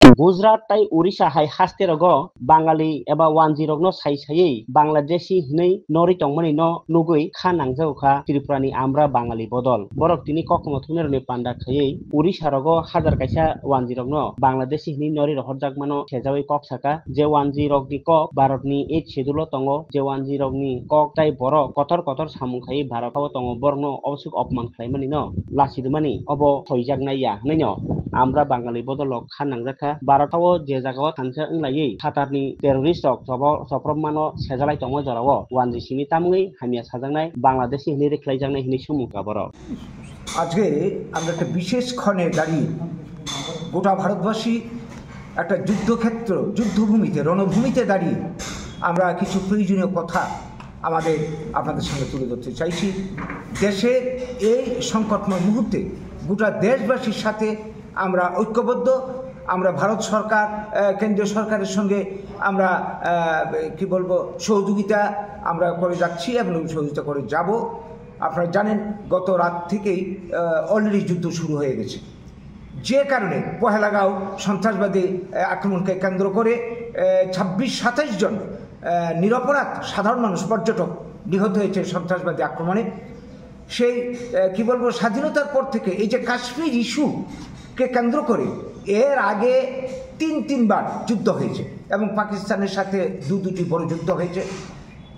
गुजरात ताई उड़ीसा हाय हास्ते रग बांगाली एबा वानजिरग न साइ सायै बांलादेशी हिनै नरि तंमनि न नुगै खा नांजाउखा त्रिपुरानि आमरा बांगाली बदल बरक तिनि कखम थुनेरनि पान्डा खायै उड़ीसा रग हाजार काइसा वानजिरग न बांलादेशी हिनै नरि रहरजाक मानो सेजावै कक साका जे वानजिरग नि कक भारतनि 8 शेड्यूल तंगो जे वानजिरग नि कक ताई बरक कतर कतर सामुं खायै भारताव तंगो बरक न अबसुक अपमान खालामनि न लासिदमानि अब थयजाक नाया नैन आमरा बांगाली बदल खा नांजाखा भारताव जे जागाव थानसा ओंलायै कातारनि टेररिस्ट सफ्रमानो सेजालाय तंगो जराव वानजिसिनि तामुङै हामिया साजांनाय बांलादेशी हिनै रेख्लायजांनाय हिनै सुमुखा बरक আজকে আমরা একটা বিশেষ ক্ষণে দাঁড়িয়ে গোটা ভারতবাসী একটা যুদ্ধক্ষেত্র যুদ্ধভূমিতে রণভূমিতে দাঁড়িয়ে আমরা কিছু প্রয়োজনীয় কথা আপনাদের সঙ্গে তুলে ধরতে চাইছি। দেশের এই সংকটময় মুহূর্তে গোটা দেশবাসীর সাথে আমরা ঐক্যবদ্ধ। আমরা ভারত সরকার কেন্দ্রীয় সরকারের সঙ্গে আমরা কি বলবো সহযোগিতা আমরা করে যাচ্ছি এবং সহযোগিতা করে যাব। আপনারা জানেন গত রাত থেকেই অলরেডি যুদ্ধ শুরু হয়ে গেছে, যে কারণে পহেলগাঁও সন্ত্রাসবাদী আক্রমণকে কেন্দ্র করে 26-27 জন নিরপরাধ সাধারণ মানুষ পর্যটক নিহত হয়েছে সন্ত্রাসবাদী আক্রমণে। সেই কি বলবো স্বাধীনতার পর থেকে এই যে কাশ্মীর ইস্যুকে কেন্দ্র করে এর আগে তিনবার যুদ্ধ হয়েছে এবং পাকিস্তানের সাথে দুটি বড় যুদ্ধ হয়েছে।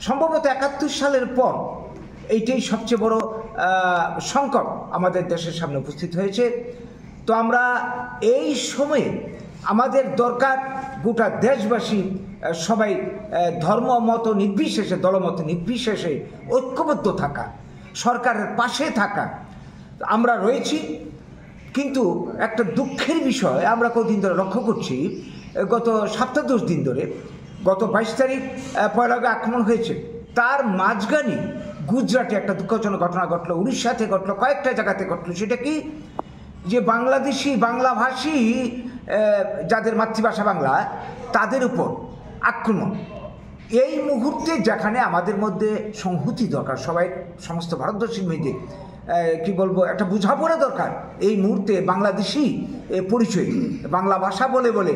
সম্ভবত 71 সালের পর এইটাই সবচেয়ে বড় সংকট আমাদের দেশের সামনে উপস্থিত হয়েছে। তো আমরা এই সময়ে আমাদের দরকার গোটা দেশবাসী সবাই ধর্ম মত নির্বিশেষে দলমত নির্বিশেষে ঐক্যবদ্ধ থাকা, সরকারের পাশে থাকা। আমরা রয়েছি, কিন্তু একটা দুঃখের বিষয় আমরা কদিন ধরে লক্ষ্য করছি, গত 7-10 দিন ধরে গত 22 তারিখ পহেলগাঁও আক্রমণ হয়েছে, তার মাঝখানে গুজরাটে একটা দুঃখজনক ঘটনা ঘটলো, উড়িষ্যাতে ঘটলো, কয়েকটা জায়গাতে ঘটলো। সেটা কি যে বাংলাদেশি বাংলাভাষী যাদের মাতৃভাষা বাংলা তাদের উপর আক্রমণ। এই মুহূর্তে যেখানে আমাদের মধ্যে সংহতি দরকার, সবাই সমস্ত ভারতবর্ষীর মধ্যে কি বলবো একটা বোঝাপড়া দরকার, এই মুহূর্তে বাংলাদেশি পরিচয় বাংলা ভাষা বলে